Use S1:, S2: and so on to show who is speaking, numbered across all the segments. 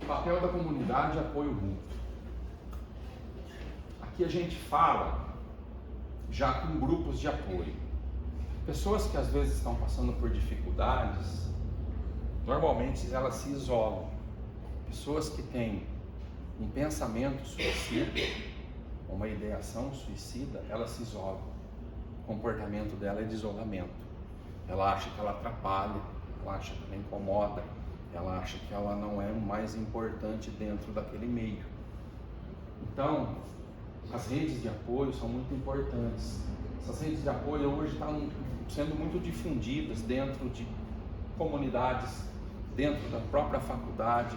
S1: papel da comunidade e apoio mútuo. Aqui a gente fala já com grupos de apoio. Pessoas que às vezes estão passando por dificuldades, normalmente elas se isolam. Pessoas que têm um pensamento suicida, uma ideação suicida, elas se isolam. O comportamento dela é de isolamento. Ela acha que ela atrapalha, ela acha que ela incomoda, ela acha que ela não é o mais importante dentro daquele meio. Então, as redes de apoio são muito importantes. Essas redes de apoio hoje estão sendo muito difundidas dentro de comunidades, dentro da própria faculdade.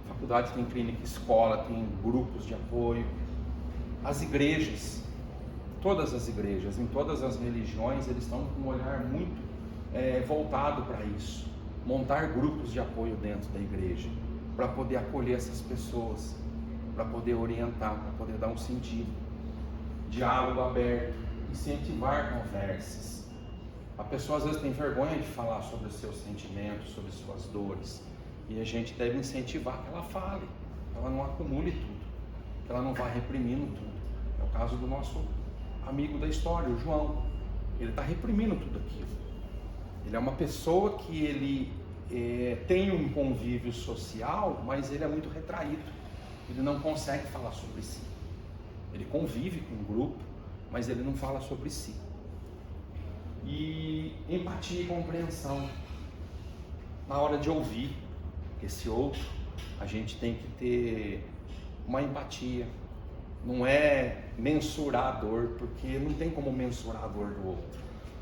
S1: A faculdade tem clínica escola, tem grupos de apoio. As igrejas, todas as igrejas, em todas as religiões, eles estão com um olhar muito voltado para isso. Montar grupos de apoio dentro da igreja, para poder acolher essas pessoas, para poder orientar, para poder dar um sentido. Diálogo aberto, incentivar conversas. A pessoa às vezes tem vergonha de falar sobre os seus sentimentos, sobre suas dores. E a gente deve incentivar que ela fale, que ela não acumule tudo, que ela não vá reprimindo tudo. É o caso do nosso amigo da história, o João. Ele está reprimindo tudo aquilo. Ele é uma pessoa que ele tem um convívio social, mas ele é muito retraído. Ele não consegue falar sobre si. Ele convive com um grupo, mas ele não fala sobre si. E empatia e compreensão. Na hora de ouvir esse outro, a gente tem que ter uma empatia. Não é mensurar a dor, porque não tem como mensurar a dor do outro.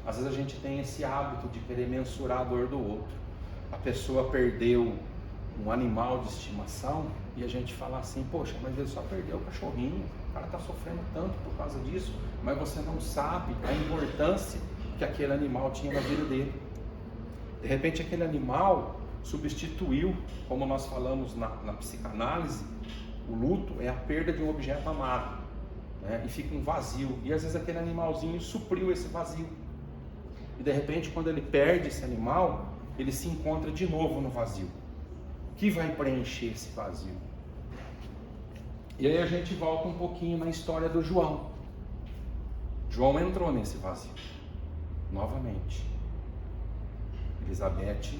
S1: Às vezes a gente tem esse hábito de querer mensurar a dor do outro. A pessoa perdeu um animal de estimação e a gente fala assim, poxa, mas ele só perdeu o cachorrinho, o cara está sofrendo tanto por causa disso, mas você não sabe a importância que aquele animal tinha na vida dele. De repente aquele animal substituiu, como nós falamos na psicanálise, o luto é a perda de um objeto amado, né? E fica um vazio, e às vezes aquele animalzinho supriu esse vazio, e de repente quando ele perde esse animal, ele se encontra de novo no vazio. O que vai preencher esse vazio? E aí a gente volta um pouquinho na história do João. João entrou nesse vazio, novamente. Elizabeth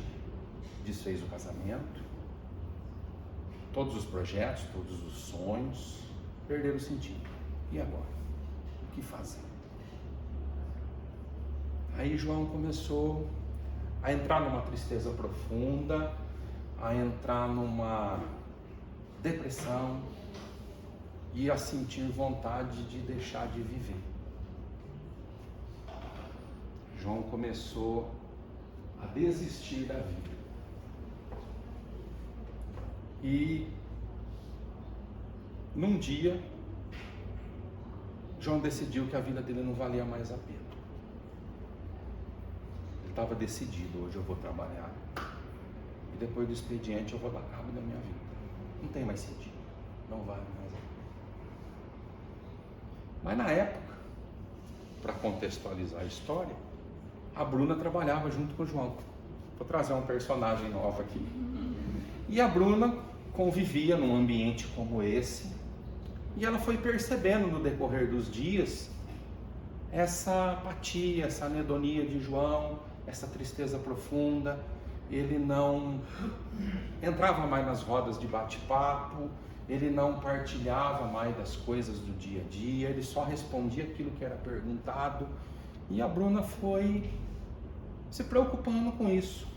S1: desfez o casamento, todos os projetos, todos os sonhos perderam o sentido. E agora? O que fazer? Aí João começou a entrar numa tristeza profunda, a entrar numa depressão e a sentir vontade de deixar de viver. João começou a desistir da vida. E num dia, João decidiu que a vida dele não valia mais a pena. Ele estava decidido, hoje eu vou trabalhar e depois do expediente eu vou dar cabo da minha vida. Não tem mais sentido, não vale mais a pena. Mas na época, para contextualizar a história, a Bruna trabalhava junto com o João. Vou trazer um personagem novo aqui. E a Bruna convivia num ambiente como esse, e ela foi percebendo no decorrer dos dias essa apatia, essa anedonia de João, essa tristeza profunda. Ele não entrava mais nas rodas de bate-papo, ele não partilhava mais das coisas do dia a dia, ele só respondia aquilo que era perguntado. E a Bruna foi se preocupando com isso.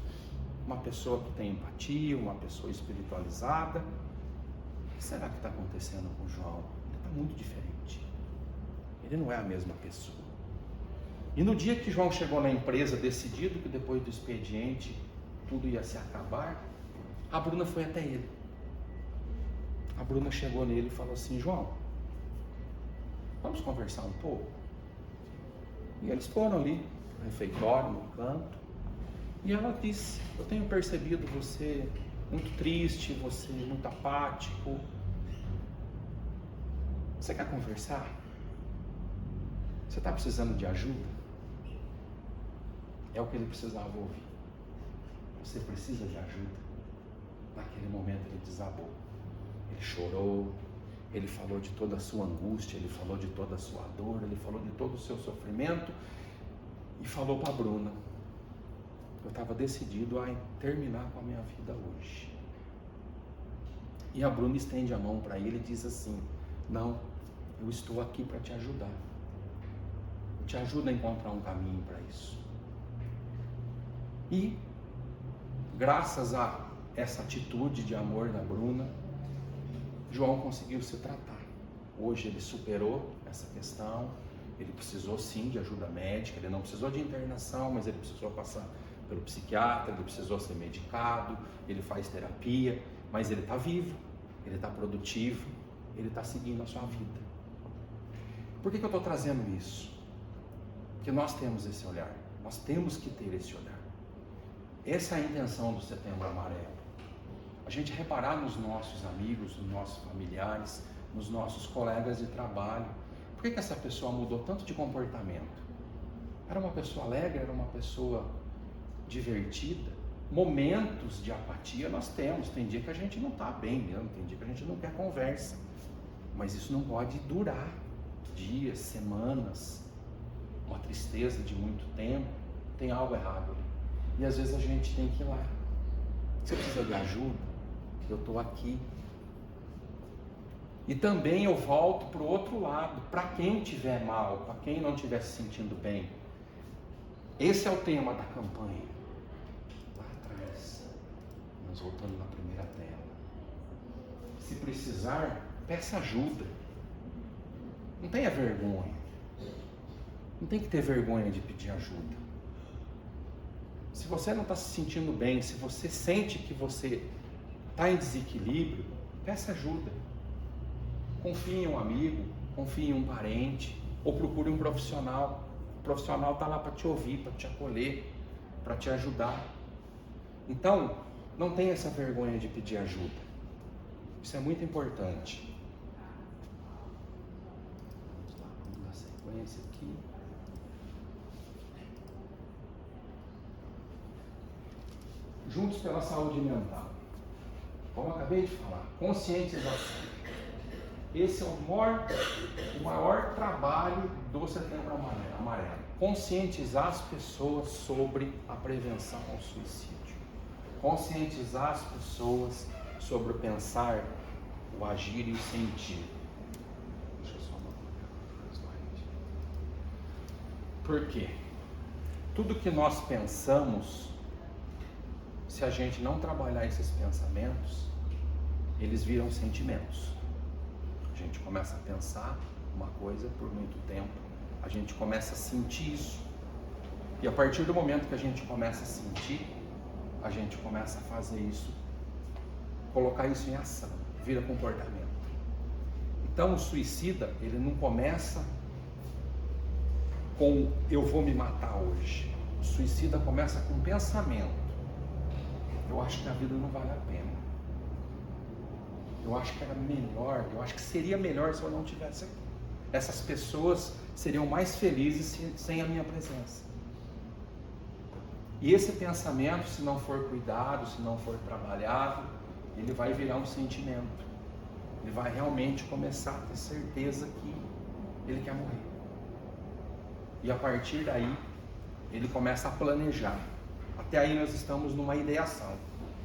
S1: Uma pessoa que tem empatia, uma pessoa espiritualizada. O que será que está acontecendo com o João? Ele está muito diferente. Ele não é a mesma pessoa. E no dia que João chegou na empresa, decidido que depois do expediente tudo ia se acabar, a Bruna foi até ele. A Bruna chegou nele e falou assim, João, vamos conversar um pouco? E eles foram ali, no refeitório, no canto, e ela disse, eu tenho percebido você muito triste, você muito apático. Você quer conversar? Você está precisando de ajuda? É o que ele precisava ouvir. Você precisa de ajuda. Naquele momento ele desabou. Ele chorou, ele falou de toda a sua angústia, ele falou de toda a sua dor, ele falou de todo o seu sofrimento e falou para a Bruna: eu estava decidido a terminar com a minha vida hoje. E a Bruna estende a mão para ele e diz assim: não, eu estou aqui para te ajudar. Eu te ajudo a encontrar um caminho para isso. E graças a essa atitude de amor da Bruna, João conseguiu se tratar. Hoje ele superou essa questão. Ele precisou sim de ajuda médica, ele não precisou de internação, mas ele precisou passar pelo psiquiatra, ele precisou ser medicado, ele faz terapia, mas ele está vivo, ele está produtivo, ele está seguindo a sua vida. Por que eu estou trazendo isso? Porque nós temos esse olhar, nós temos que ter esse olhar. Essa é a intenção do Setembro Amarelo. A gente reparar nos nossos amigos, nos nossos familiares, nos nossos colegas de trabalho. Por que essa pessoa mudou tanto de comportamento? Era uma pessoa alegre, era uma pessoa divertida. Momentos de apatia nós temos. Tem dia que a gente não está bem mesmo, tem dia que a gente não quer conversa. Mas isso não pode durar dias, semanas, uma tristeza de muito tempo. Tem algo errado ali. E às vezes a gente tem que ir lá. Você precisa de ajuda? Eu estou aqui. E também eu volto para o outro lado, para quem estiver mal, para quem não estiver se sentindo bem. Esse é o tema da campanha. Lá atrás, nós voltando na primeira tela. Se precisar, peça ajuda. Não tenha vergonha. Não tem que ter vergonha de pedir ajuda. Se você não está se sentindo bem, se você sente que você está em desequilíbrio, peça ajuda. Confie em um amigo, confie em um parente, ou procure um profissional. O profissional está lá para te ouvir, para te acolher, para te ajudar. Então, não tenha essa vergonha de pedir ajuda. Isso é muito importante. Vamos lá, vamos dar sequência aqui. Juntos pela saúde mental. Como eu acabei de falar, conscientização. Esse é o maior trabalho do Setembro Amarelo. Conscientizar as pessoas sobre a prevenção ao suicídio. Conscientizar as pessoas sobre o pensar, o agir e o sentir. Deixa eu só anotar o slide. Por quê? Tudo que nós pensamos, se a gente não trabalhar esses pensamentos, eles viram sentimentos. A gente começa a pensar uma coisa por muito tempo, a gente começa a sentir isso. E a partir do momento que a gente começa a sentir, a gente começa a fazer isso, colocar isso em ação, vira comportamento. Então o suicida, ele não começa com eu vou me matar hoje. O suicida começa com um pensamento. Eu acho que a vida não vale a pena. Eu acho que era melhor, eu acho que seria melhor se eu não tivesse aqui. Essas pessoas seriam mais felizes sem a minha presença. E esse pensamento, se não for cuidado, se não for trabalhado, ele vai virar um sentimento. Ele vai realmente começar a ter certeza que ele quer morrer. E a partir daí, ele começa a planejar. Até aí nós estamos numa ideação.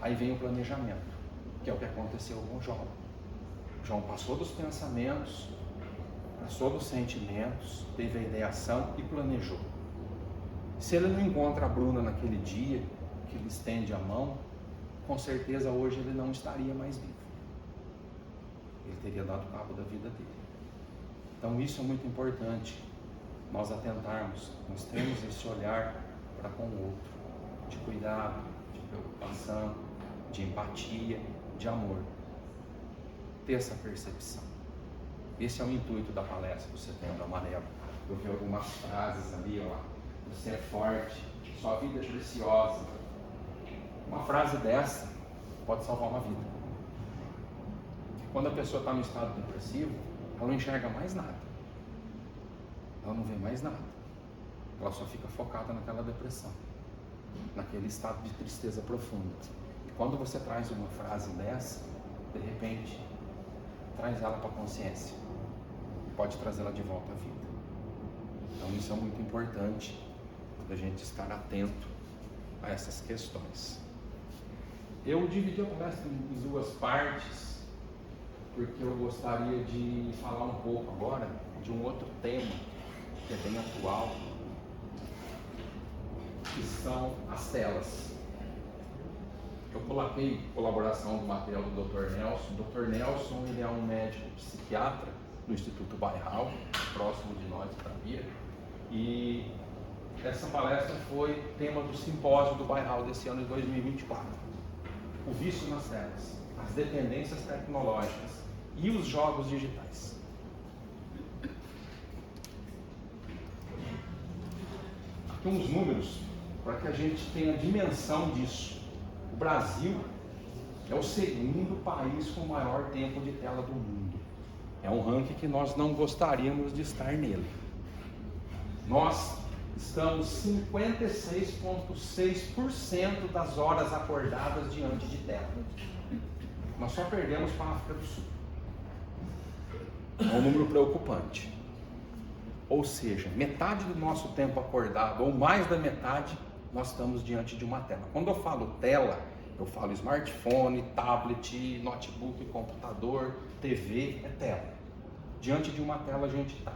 S1: Aí vem o planejamento, que é o que aconteceu com o João. João passou dos pensamentos, passou dos sentimentos, teve a ideação e planejou. Se ele não encontra a Bruna naquele dia, que ele estende a mão, com certeza hoje ele não estaria mais vivo. Ele teria dado cabo da vida dele. Então isso é muito importante, nós atentarmos, nós temos esse olhar para com o outro, de cuidado, de preocupação, de empatia, de amor. Ter essa percepção. Esse é o intuito da palestra do Setembro Amarelo. Eu vi algumas frases ali, ó. Você é forte, sua vida é preciosa. Uma frase dessa pode salvar uma vida. Quando a pessoa está no estado depressivo, ela não enxerga mais nada. Ela não vê mais nada. Ela só fica focada naquela depressão, naquele estado de tristeza profunda. Quando você traz uma frase dessa, de repente, traz ela para a consciência, pode trazê-la de volta à vida. Então isso é muito importante, da gente estar atento a essas questões. Eu dividi a palestra em duas partes, porque eu gostaria de falar um pouco agora de um outro tema que é bem atual, que são as telas. Eu coloquei colaboração do material do Dr. Nelson. O Dr. Nelson, ele é um médico psiquiatra do Instituto Bairral, próximo de nós, Itabira, e essa palestra foi tema do simpósio do Bairral desse ano de 2024. O vício nas telas, as dependências tecnológicas e os jogos digitais. Aqui uns números para que a gente tenha dimensão disso. O Brasil é o segundo país com o maior tempo de tela do mundo. É um ranking que nós não gostaríamos de estar nele. Nós estamos 56,6% das horas acordadas diante de tela. Nós só perdemos para a África do Sul. É um número preocupante. Ou seja, metade do nosso tempo acordado, ou mais da metade, nós estamos diante de uma tela. Quando eu falo tela, eu falo smartphone, tablet, notebook, computador, TV, é tela. Diante de uma tela a gente está.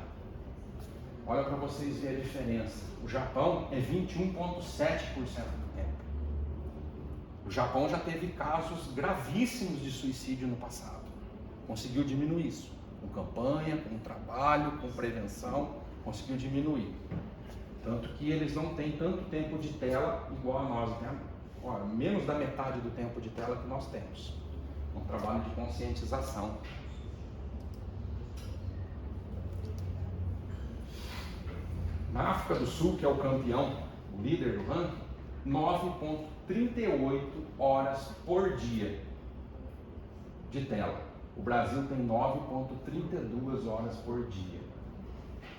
S1: Olha para vocês verem a diferença. O Japão é 21,7% do tempo. O Japão já teve casos gravíssimos de suicídio no passado. Conseguiu diminuir isso. Com campanha, com trabalho, com prevenção, conseguiu diminuir. Tanto que eles não têm tanto tempo de tela igual a nós, né? Olha, menos da metade do tempo de tela que nós temos. Um trabalho de conscientização. Na África do Sul, que é o campeão, o líder do ranking, 9,38 horas por dia de tela. O Brasil tem 9,32 horas por dia.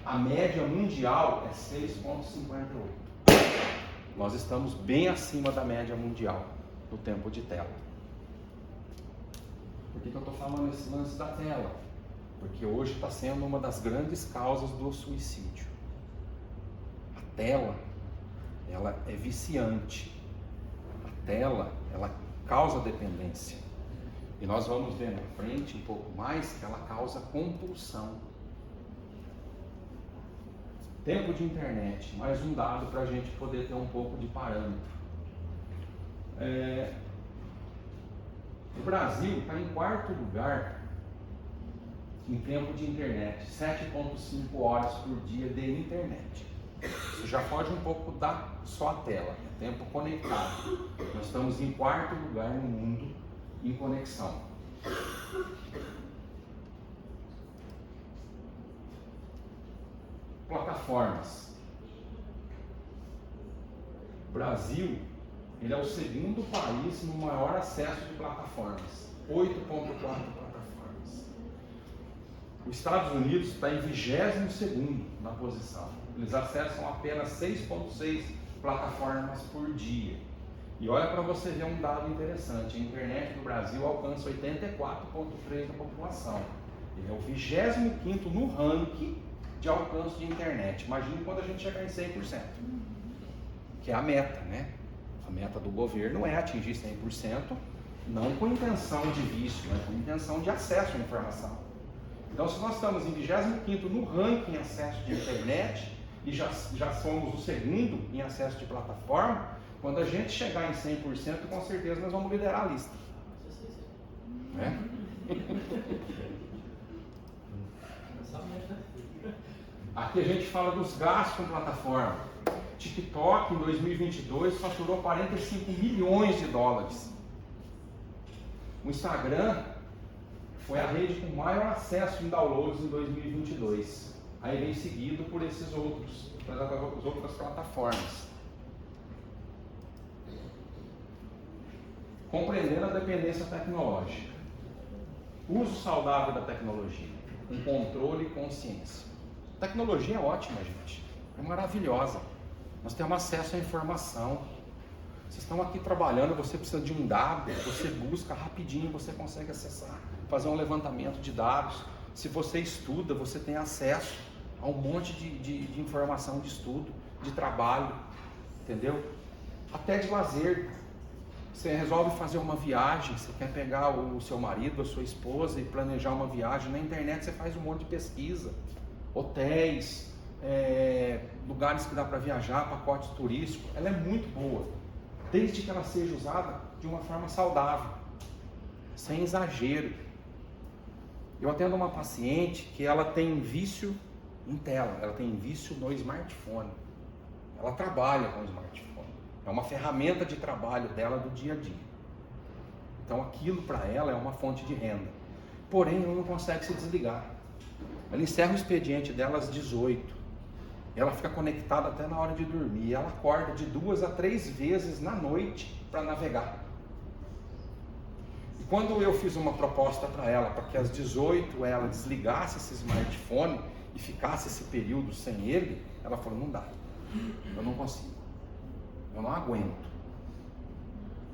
S1: A média mundial é 6,58. Nós estamos bem acima da média mundial do tempo de tela. Por que eu estou falando esse lance da tela? Porque hoje está sendo uma das grandes causas do suicídio. A tela, ela é viciante. A tela, ela causa dependência. E nós vamos ver na frente um pouco mais que ela causa compulsão. Tempo de internet, mais um dado para a gente poder ter um pouco de parâmetro. O Brasil está em quarto lugar em tempo de internet, 7,5 horas por dia de internet. Isso já foge um pouco da só a tela, é tempo conectado. Nós estamos em quarto lugar no mundo em conexão. Plataformas. O Brasil, ele é o segundo país no maior acesso de plataformas, 8,4 plataformas. Os Estados Unidos está em 22º na posição. Eles acessam apenas 6,6 plataformas por dia. E olha para você ver um dado interessante, a internet do Brasil alcança 84,3% da população. Ele é o 25º no ranking de alcance de internet. Imagine quando a gente chegar em 100%, que é a meta, né? A meta do governo é atingir 100%, não com intenção de vício, mas com intenção de acesso à informação. Então, se nós estamos em 25º no ranking em acesso de internet, e já somos o segundo em acesso de plataforma, quando a gente chegar em 100%, com certeza nós vamos liderar a lista. Né? Aqui a gente fala dos gastos com plataforma. TikTok em 2022 faturou 45 milhões de dólares. O Instagram foi a rede com maior acesso em downloads em 2022. Aí vem seguido por esses outros, as outras plataformas. Compreendendo a dependência tecnológica. Uso saudável da tecnologia, com controle e consciência. A tecnologia é ótima, gente. É maravilhosa. Nós temos acesso à informação. Vocês estão aqui trabalhando, você precisa de um dado, você busca rapidinho, você consegue acessar, fazer um levantamento de dados. Se você estuda, você tem acesso a um monte de informação de estudo, de trabalho, entendeu? Até de lazer. Você resolve fazer uma viagem, você quer pegar o seu marido, a sua esposa e planejar uma viagem. Na internet você faz um monte de pesquisa, hotéis, lugares que dá para viajar, pacotes turísticos. Ela é muito boa, desde que ela seja usada de uma forma saudável, sem exagero. Eu atendo uma paciente que ela tem vício em tela, ela tem vício no smartphone. Ela trabalha com o smartphone. É uma ferramenta de trabalho dela do dia a dia. Então aquilo para ela é uma fonte de renda. Porém, ela não consegue se desligar. Ela encerra o expediente dela às 18. Ela fica conectada até na hora de dormir. Ela acorda de 2 a 3 vezes na noite para navegar. E quando eu fiz uma proposta para ela, para que às 18 ela desligasse esse smartphone e ficasse esse período sem ele, ela falou, não dá, eu não consigo. Eu não aguento.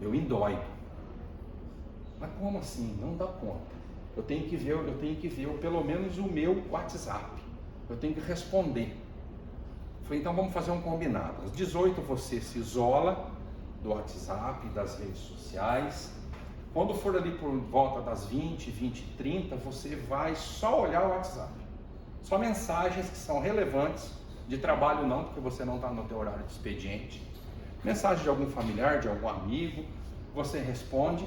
S1: Eu endoido. Mas como assim? Não dá conta. Eu tenho que ver pelo menos o meu WhatsApp. Eu tenho que responder. Falei, então vamos fazer um combinado. Às 18 você se isola do WhatsApp, das redes sociais. Quando for ali por volta das 20, 30, você vai só olhar o WhatsApp. Só mensagens que são relevantes, de trabalho não, porque você não está no teu horário de expediente. Mensagem de algum familiar, de algum amigo, você responde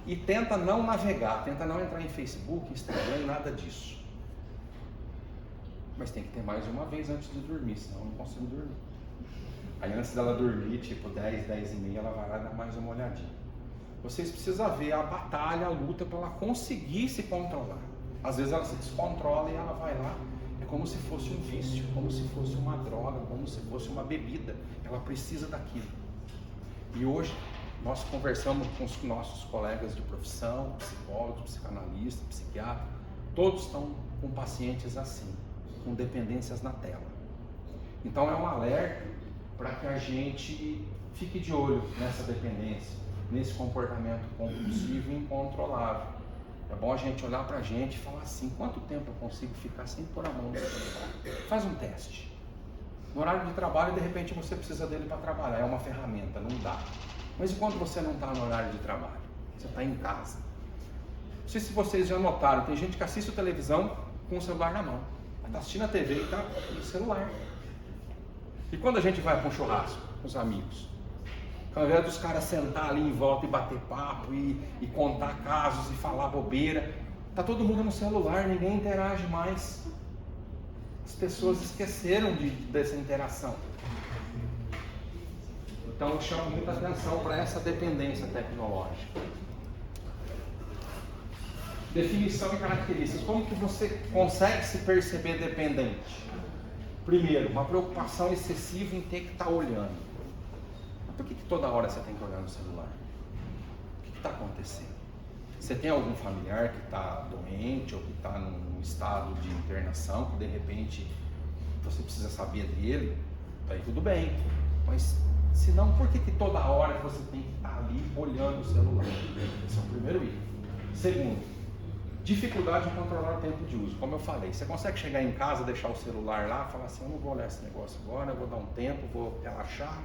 S1: e tenta não navegar, tenta não entrar em Facebook, Instagram, nada disso. Mas tem que ter mais de uma vez antes de dormir, senão eu não consigo dormir. Aí antes dela dormir, tipo 10, 10 e meia, ela vai lá e dá mais uma olhadinha. Vocês precisam ver a batalha, a luta para ela conseguir se controlar. Às vezes ela se descontrola e ela vai lá. É como se fosse um vício, como se fosse uma droga, como se fosse uma bebida. Ela precisa daquilo. E hoje nós conversamos com os nossos colegas de profissão, psicólogos, psicanalistas, psiquiatras. Todos estão com pacientes assim, com dependências na tela. Então é um alerta para que a gente fique de olho nessa dependência, nesse comportamento compulsivo e incontrolável. É bom a gente olhar pra gente e falar assim, quanto tempo eu consigo ficar sem pôr a mão no celular? Faz um teste. No horário de trabalho, de repente você precisa dele para trabalhar, é uma ferramenta, não dá. Mas e quando você não está no horário de trabalho? Você está em casa. Não sei se vocês já notaram, tem gente que assiste a televisão com o celular na mão. Está assistindo a TV e está no celular. E quando a gente vai para um churrasco com os amigos? Ao invés dos caras sentar ali em volta e bater papo e contar casos e falar bobeira, tá todo mundo no celular, ninguém interage mais. As pessoas esqueceram dessa interação. Então eu chamo muita atenção para essa dependência tecnológica. Definição e características. Como que você consegue se perceber dependente? Primeiro, uma preocupação excessiva em ter que estar olhando. Por que toda hora você tem que olhar no celular? O que está acontecendo? Você tem algum familiar que está doente ou que está num estado de internação, que de repente você precisa saber dele? Aí tudo bem, mas se não, por que toda hora você tem que estar ali olhando o celular? Esse é o primeiro item. Segundo, dificuldade em controlar o tempo de uso. Como eu falei, você consegue chegar em casa, deixar o celular lá, falar assim, eu não vou olhar esse negócio agora, eu vou dar um tempo, vou relaxar,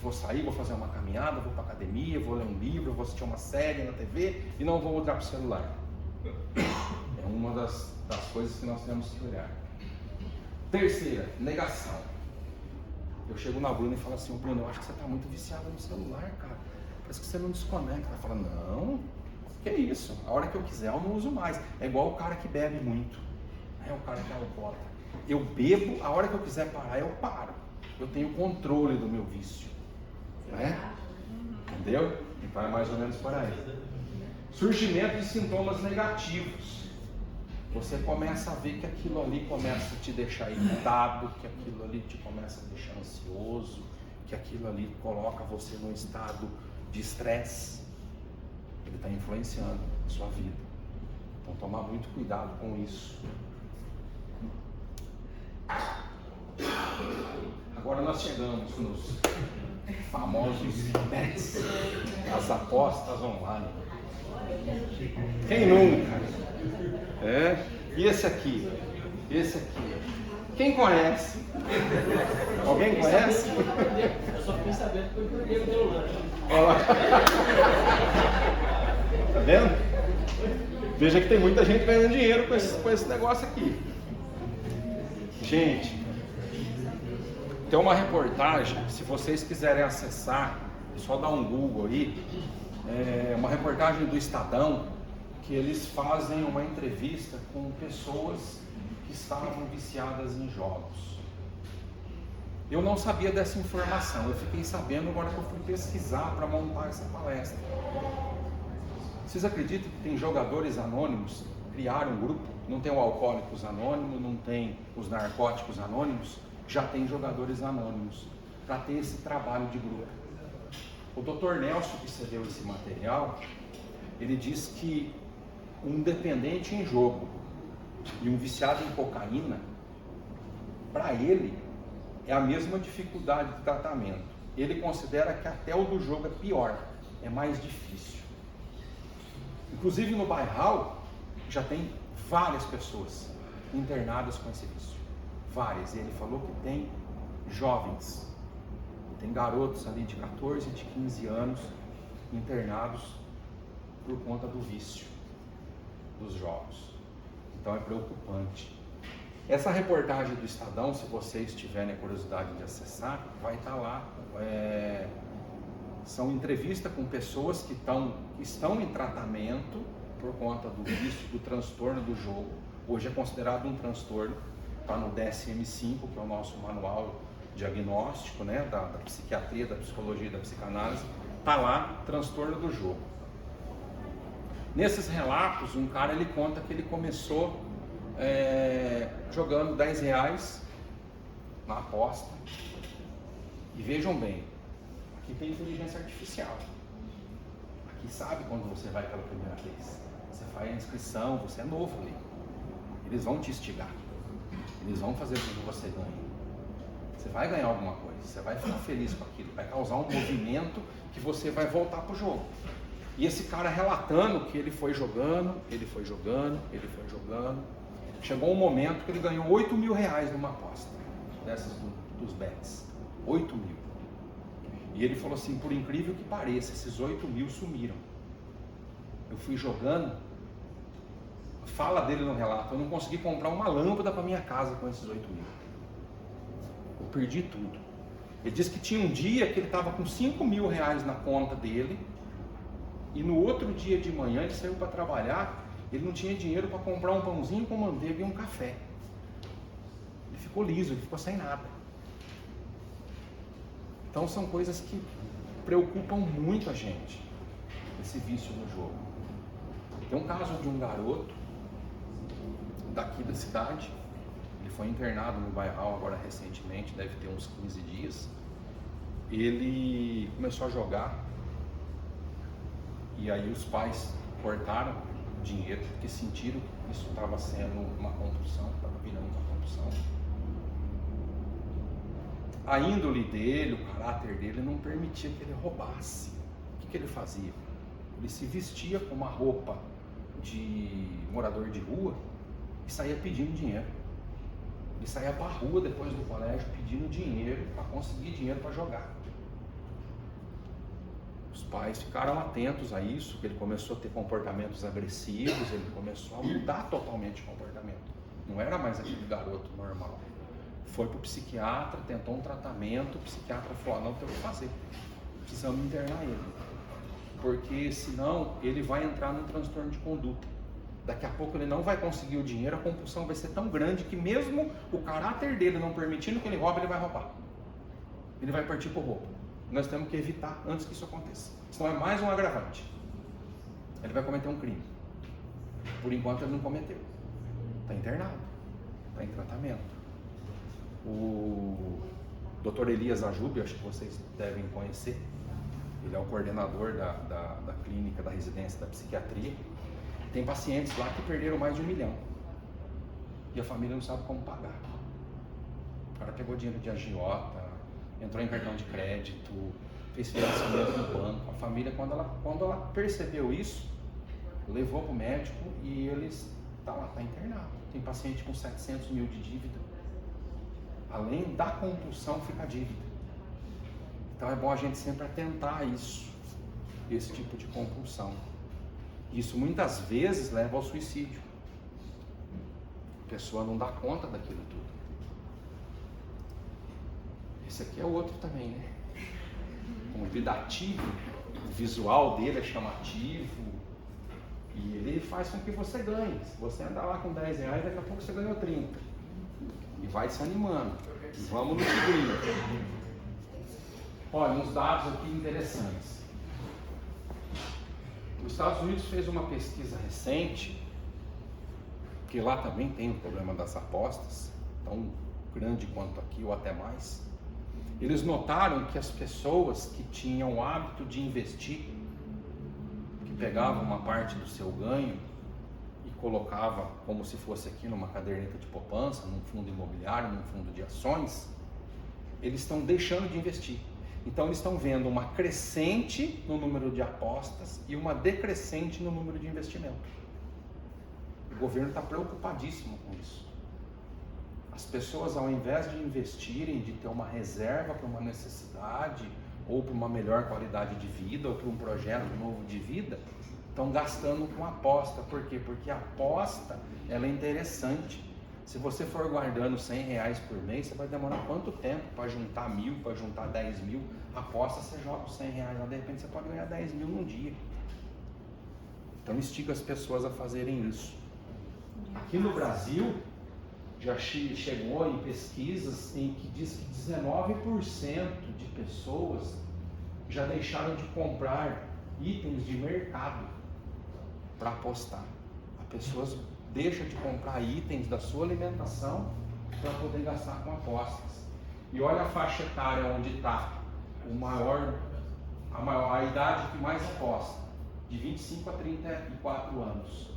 S1: vou sair, vou fazer uma caminhada, vou para academia, vou ler um livro, vou assistir uma série na TV e não vou olhar para o celular. É uma das coisas que nós temos que olhar. Terceira, negação. Eu chego na Bruna e falo assim, Bruna, eu acho que você está muito viciada no celular, cara. Parece que você não desconecta. Ela fala, não, que isso? A hora que eu quiser eu não uso mais. É igual o cara que bebe muito. É o cara que é alcoólatra. Eu bebo, a hora que eu quiser parar, eu paro. Eu tenho controle do meu vício. Né? Entendeu? Então é mais ou menos por aí. Surgimento de sintomas negativos. Você começa a ver que aquilo ali começa a te deixar irritado, que aquilo ali te começa a deixar ansioso, que aquilo ali coloca você num estado de estresse. Ele está influenciando a sua vida. Então tomar muito cuidado com isso. Agora nós chegamos nos famosos bets, as apostas online. Quem nunca? E esse aqui? Quem conhece? Alguém conhece?
S2: Eu só fiquei sabendo que o Diego deu lanche.
S1: Olha lá. Tá vendo? Veja que tem muita gente ganhando dinheiro com esse negócio aqui. Gente, tem uma reportagem, se vocês quiserem acessar, é só dar um Google aí, uma reportagem do Estadão, que eles fazem uma entrevista com pessoas que estavam viciadas em jogos. Eu não sabia dessa informação, eu fiquei sabendo agora que eu fui pesquisar para montar essa palestra. Vocês acreditam que tem jogadores anônimos, criaram um grupo, não tem o Alcoólicos Anônimos, não tem os Narcóticos Anônimos, já tem jogadores anônimos, para ter esse trabalho de grupo. O Dr. Nelson, que cedeu esse material, ele diz que um dependente em jogo e um viciado em cocaína, para ele, é a mesma dificuldade de tratamento. Ele considera que até o do jogo é pior, é mais difícil. Inclusive no Bairral, já tem várias pessoas internadas com esse vício. Várias. E ele falou que tem jovens, tem garotos ali de 14, de 15 anos internados por conta do vício dos jogos. Então é preocupante. Essa reportagem do Estadão, se vocês tiverem a curiosidade de acessar, vai estar lá. São entrevistas com pessoas que estão em tratamento por conta do vício, do transtorno do jogo. Hoje é considerado um transtorno, está no DSM-5, que é o nosso manual diagnóstico, né, da psiquiatria, da psicologia e da psicanálise. Está lá, transtorno do jogo. Nesses relatos, um cara ele conta que ele começou jogando R$10 na aposta. E vejam bem, aqui tem inteligência artificial. Aqui sabe quando você vai pela primeira vez. Você faz a inscrição, você é novo ali. Eles vão te instigar. Eles vão fazer com que você ganhe. Você vai ganhar alguma coisa, você vai ficar feliz com aquilo, vai causar um movimento que você vai voltar pro jogo. E esse cara relatando que ele foi jogando. Chegou um momento que ele ganhou R$8.000 numa aposta, dessas dos bets. 8 mil. E ele falou assim, por incrível que pareça, esses 8.000 sumiram. Eu fui jogando, fala dele no relato, eu não consegui comprar uma lâmpada para minha casa com esses 8.000. Eu perdi tudo. Ele disse que tinha um dia que ele estava com R$5.000 na conta dele, e no outro dia de manhã ele saiu para trabalhar, ele não tinha dinheiro para comprar um pãozinho com manteiga e um café. Ele ficou liso, ele ficou sem nada. Então são coisas que preocupam muito a gente, esse vício no jogo. Tem um caso de um garoto daqui da cidade, ele foi internado no Bairral agora recentemente, deve ter uns 15 dias. Ele começou a jogar e aí os pais cortaram dinheiro porque sentiram que isso estava sendo uma compulsão, estava virando uma compulsão. A índole dele, o caráter dele não permitia que ele roubasse. O que ele fazia? Ele se vestia com uma roupa de morador de rua e saía pedindo dinheiro. Ele saía para a rua depois do colégio pedindo dinheiro para conseguir dinheiro para jogar. Os pais ficaram atentos a isso, que ele começou a ter comportamentos agressivos, ele começou a mudar totalmente o comportamento. Não era mais aquele garoto normal. Foi para o psiquiatra, tentou um tratamento, o psiquiatra falou, não tem o que fazer, precisamos internar ele. Porque senão ele vai entrar num transtorno de conduta. Daqui a pouco ele não vai conseguir o dinheiro, a compulsão vai ser tão grande que mesmo o caráter dele não permitindo que ele roube, ele vai roubar. Ele vai partir para o roubo. Nós temos que evitar antes que isso aconteça. Senão é mais um agravante. Ele vai cometer um crime. Por enquanto ele não cometeu. Está internado. Está em tratamento. O Dr. Elias Ajub, acho que vocês devem conhecer. Ele é o coordenador da clínica da residência da psiquiatria. Tem pacientes lá que perderam mais de 1 milhão. E a família não sabe como pagar. O cara pegou dinheiro de agiota, entrou em cartão de crédito, fez financiamento no banco. A família, quando ela percebeu isso, levou para o médico e eles tá internado. Tem paciente com 700 mil de dívida. Além da compulsão, fica a dívida. Então é bom a gente sempre atentar a isso, esse tipo de compulsão. Isso muitas vezes leva ao suicídio. A pessoa não dá conta daquilo tudo. Esse aqui é outro também, né? Convidativo, o visual dele é chamativo e ele faz com que você ganhe. Se você andar lá com 10 reais, daqui a pouco você ganhou 30 e vai se animando. E vamos no seguinte. Olha, uns dados aqui interessantes. Os Estados Unidos fez uma pesquisa recente, que lá também tem o problema das apostas, tão grande quanto aqui ou até mais. Eles notaram que as pessoas que tinham o hábito de investir, que pegavam uma parte do seu ganho e colocava como se fosse aqui numa caderneta de poupança, num fundo imobiliário, num fundo de ações, eles estão deixando de investir. Então eles estão vendo uma crescente no número de apostas e uma decrescente no número de investimento. O governo está preocupadíssimo com isso. As pessoas, ao invés de investirem, de ter uma reserva para uma necessidade, ou para uma melhor qualidade de vida, ou para um projeto novo de vida, estão gastando com aposta. Por quê? Porque a aposta, ela é interessante. Se você for guardando 100 reais por mês, você vai demorar quanto tempo para juntar 1.000, para juntar 10 mil? Aposta, você joga os 100 reais lá, de repente você pode ganhar 10 mil num dia. Então instiga as pessoas a fazerem isso. Aqui no Brasil, já chegou em pesquisas em que diz que 19% de pessoas já deixaram de comprar itens de mercado para apostar. As pessoas deixam de comprar itens da sua alimentação para poder gastar com apostas. E olha a faixa etária onde está a idade que mais aposta, de 25 a 34 anos.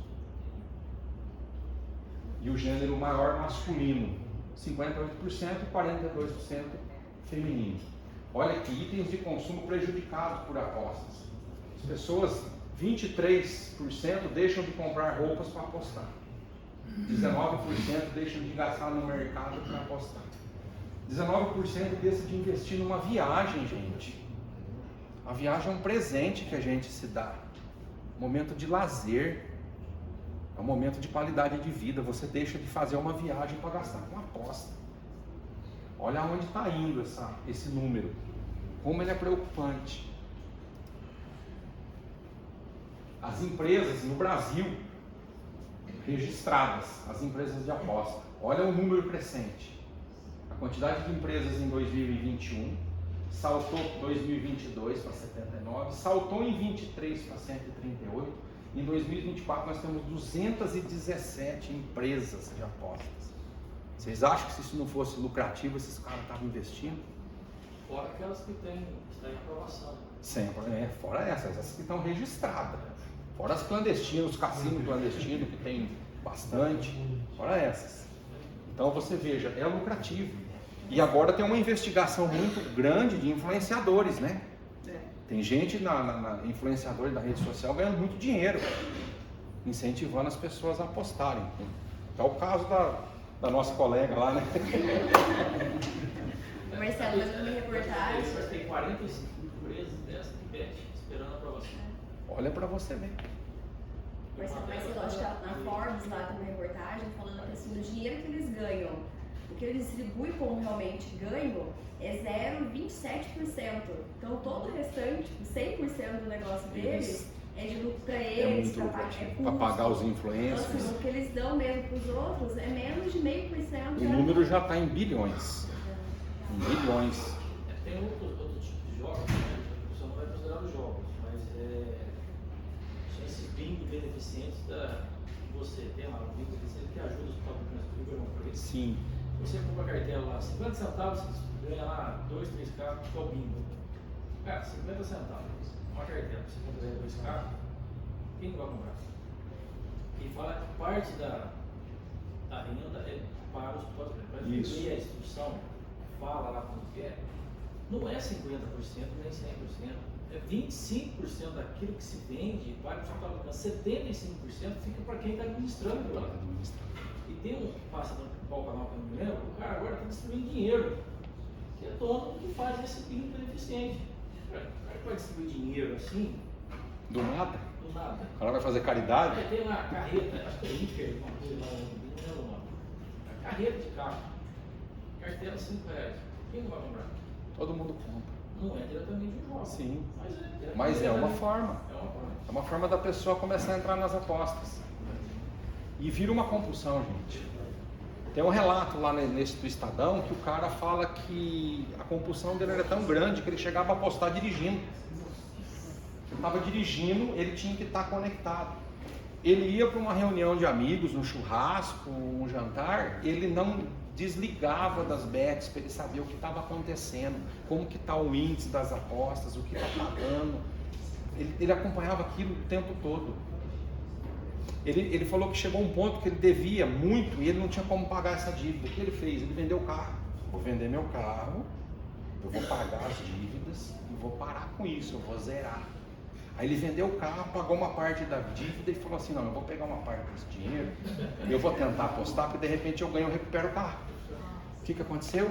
S1: E o gênero maior masculino, 58% e 42% feminino. Olha que itens de consumo prejudicados por apostas. As pessoas, 23% deixam de comprar roupas para apostar. 19% deixam de gastar no mercado para apostar. 19% deixa de investir numa viagem, gente. A viagem é um presente que a gente se dá. Momento de lazer. É um momento de qualidade de vida. Você deixa de fazer uma viagem para gastar com aposta. Olha onde está indo esse número. Como ele é preocupante. As empresas no Brasil registradas, as empresas de aposta. Olha o número crescente. A quantidade de empresas em 2021 saltou 2022 para 79, saltou em 23 para 138. Em 2024 nós temos 217 empresas de apostas. Vocês acham que se isso não fosse lucrativo, esses caras estavam investindo?
S2: Fora aquelas que estão em aprovação.
S1: Sempre, fora essas que estão registradas. Fora as clandestinas, os cassinos clandestinos, que tem bastante. Fora essas. Então você veja, é lucrativo. E agora tem uma investigação muito grande de influenciadores, né? Tem gente influenciador da rede social ganhando muito dinheiro, incentivando as pessoas a apostarem. É o caso da nossa colega lá, né?
S3: Marcelo, fazendo uma reportagem.
S2: Mas tem 45 empresas dessa que bet esperando a aprovação.
S1: Olha para você ver.
S3: Marcelo, acho que na Forbes lá tem uma reportagem falando que assim, o dinheiro que eles ganham, o que eles distribuem como realmente ganho, é 0,27%. Então todo o restante, 100% do negócio deles, é de lucro para eles,
S1: para pagar os influencers.
S3: Então, assim, o que eles dão mesmo para os outros é menos de 0,5%.
S1: O número já está em bilhões. Em bilhões.
S2: Tem outro tipo de jogos, né? A pessoa não vai considerar os jogos, mas são esses bingos beneficentes que você tem lá, um bingo beneficente que ajuda os próprios.
S1: Sim.
S2: Você compra a cartela lá, 50 centavos, você ganha lá 2, 3 carros, que é o bingo. Cara, 50 centavos, uma cartela, você compra 2 carros, quem não vai comprar? Quem fala que parte da renda é para os próprios. Mas
S1: isso.
S2: a instrução fala lá como que é, não é 50%, nem 100%. É 25% daquilo que se vende, vai para o centavo de câncer, 75% fica para quem está administrando lá. E tem um, passa no qual canal que eu não me lembro, o cara agora está distribuindo dinheiro, que é dono que faz esse pingo beneficente. O cara que vai distribuir dinheiro assim,
S1: Do nada?
S2: do nada.
S1: O cara vai fazer caridade?
S2: Aí tem lá a carreta, acho que é Iker, uma coisa lá, não lembro o nome. A carreta de carro, cartela R$5. Quem não vai comprar?
S1: Todo mundo compra.
S2: Não é diretamente um jogo.
S1: Sim.
S2: Mas
S1: Mas é uma
S2: diretamente.
S1: forma.
S2: É uma forma.
S1: É uma forma da pessoa começar a entrar nas apostas. E vira uma compulsão, gente. Tem um relato lá nesse do Estadão que o cara fala que a compulsão dele era tão grande que ele chegava a apostar dirigindo. Ele estava dirigindo, ele tinha que estar conectado. Ele ia para uma reunião de amigos, um churrasco, um jantar, ele não desligava das bets para ele saber o que estava acontecendo, como que está o índice das apostas, o que está pagando. Ele acompanhava aquilo o tempo todo. Ele falou que chegou um ponto que ele devia muito e ele não tinha como pagar essa dívida. O que ele fez? Ele vendeu o carro. Vou vender meu carro, eu vou pagar as dívidas e vou parar com isso, eu vou zerar. Aí ele vendeu o carro, pagou uma parte da dívida e falou assim, não, eu vou pegar uma parte desse dinheiro, eu vou tentar apostar, porque de repente eu ganho, eu recupero o carro. O que aconteceu?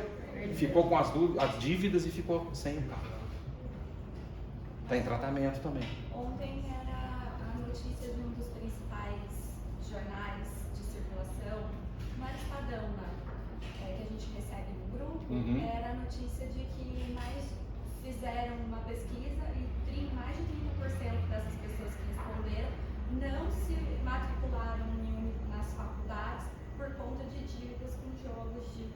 S1: Ficou com as dívidas e ficou sem o carro. Está em tratamento também.
S4: Ontem era a notícia de um dos principais jornais de circulação, mais padrão lá, que a gente recebe no grupo,
S1: Uhum.
S4: era a notícia de que fizeram uma pesquisa e mais de 30% dessas pessoas que responderam não se matricularam nas faculdades por conta de dívidas com jogos de...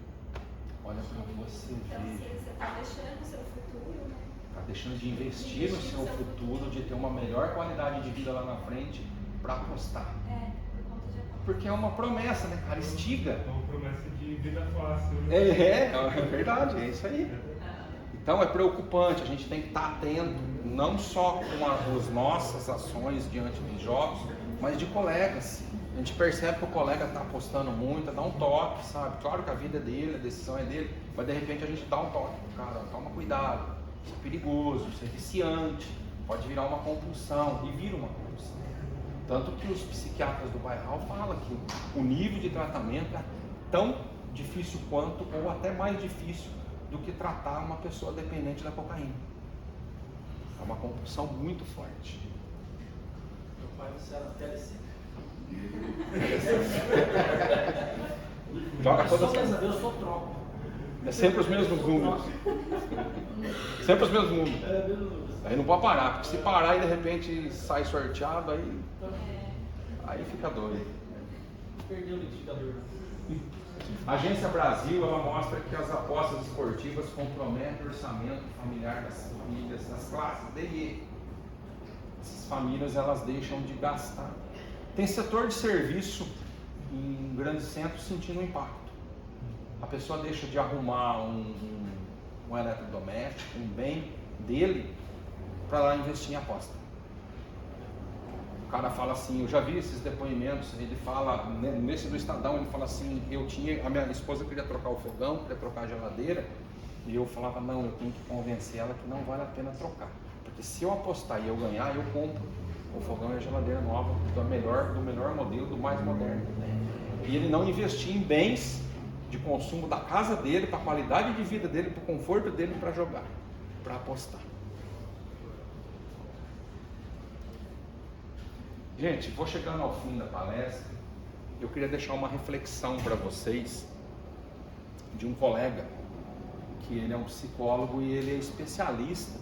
S1: Olha para você
S4: Então
S1: ver.
S4: você está deixando o seu futuro, né?
S1: Está deixando de investir no seu futuro, de ter uma melhor qualidade de vida lá na frente para apostar.
S4: Por conta de aposta.
S1: Porque é uma promessa, né, cara? Estiga.
S5: É uma promessa de vida fácil.
S1: É verdade, é isso aí. Então é preocupante, a gente tem que estar atento, não só com as nossas ações diante dos jogos, mas de colegas. A gente percebe que o colega está apostando muito, dá um toque, sabe? Claro que a vida é dele, a decisão é dele, mas de repente a gente dá um toque pro cara, toma cuidado, isso é perigoso, isso é viciante, pode virar uma compulsão, e vira uma compulsão. Tanto que os psiquiatras do Bairral falam que o nível de tratamento é tão difícil quanto, ou até mais difícil, do que tratar uma pessoa dependente da cocaína. É uma compulsão muito forte.
S2: Meu pai era TLC.
S1: Joga
S2: Só
S1: todas
S2: dessa vez eu só troco.
S1: É sempre os mesmos números. Sempre os mesmos números.
S2: É, mesmo.
S1: Aí não pode parar, porque se parar e de repente sai sorteado, aí fica doido.
S2: Perdeu o liquidificador.
S1: A Agência Brasil, ela mostra que as apostas esportivas comprometem o orçamento familiar das famílias, das classes D e E. Essas famílias, elas deixam de gastar. Tem setor de serviço em grandes centros sentindo o impacto. A pessoa deixa de arrumar um eletrodoméstico, um bem dele, para lá investir em aposta. O cara fala assim, eu já vi esses depoimentos, ele fala, nesse do Estadão, ele fala assim, a minha esposa queria trocar o fogão, queria trocar a geladeira, e eu falava, não, eu tenho que convencer ela que não vale a pena trocar, porque se eu apostar e eu ganhar, eu compro o fogão e a geladeira nova, do melhor modelo, do mais moderno. E ele não investia em bens de consumo da casa dele, para a qualidade de vida dele, para o conforto dele, para jogar, para apostar. Gente, vou chegando ao fim da palestra, eu queria deixar uma reflexão para vocês de um colega, que ele é um psicólogo e ele é especialista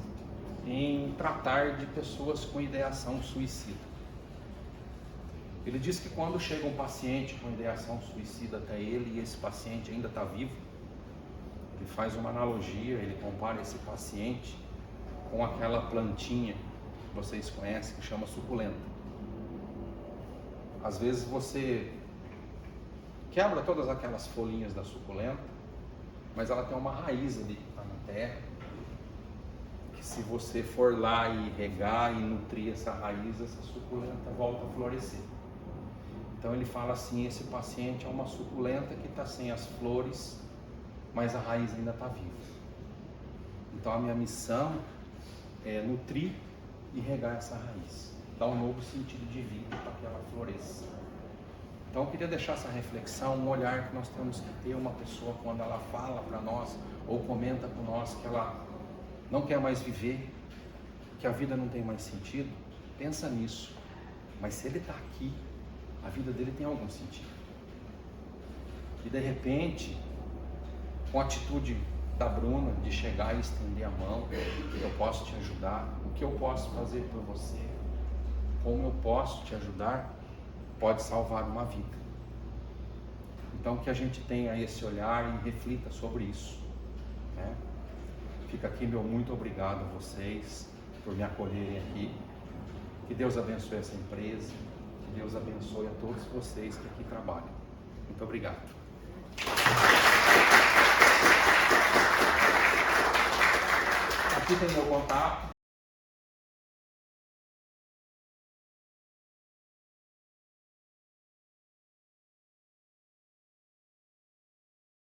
S1: em tratar de pessoas com ideação suicida. Ele diz que quando chega um paciente com ideação suicida até ele e esse paciente ainda está vivo, ele faz uma analogia, ele compara esse paciente com aquela plantinha que vocês conhecem, que chama suculenta. Às vezes você quebra todas aquelas folhinhas da suculenta, mas ela tem uma raiz ali que está na terra, que se você for lá e regar e nutrir essa raiz, essa suculenta volta a florescer. Então ele fala assim, esse paciente é uma suculenta que está sem as flores, mas a raiz ainda está viva. Então a minha missão é nutrir e regar essa raiz, dar um novo sentido de vida para que ela floresça. Então eu queria deixar essa reflexão, um olhar que nós temos que ter. Uma pessoa quando ela fala para nós ou comenta com nós que ela não quer mais viver, que a vida não tem mais sentido, pensa nisso. Mas se ele está aqui, a vida dele tem algum sentido. E de repente, com a atitude da Bruna de chegar e estender a mão, eu posso te ajudar, o que eu posso fazer por você, como eu posso te ajudar, pode salvar uma vida. Então que a gente tenha esse olhar e reflita sobre isso, né? Fica aqui meu muito obrigado a vocês por me acolherem aqui. Que Deus abençoe essa empresa, que Deus abençoe a todos vocês que aqui trabalham. Muito obrigado. Aqui tem meu contato,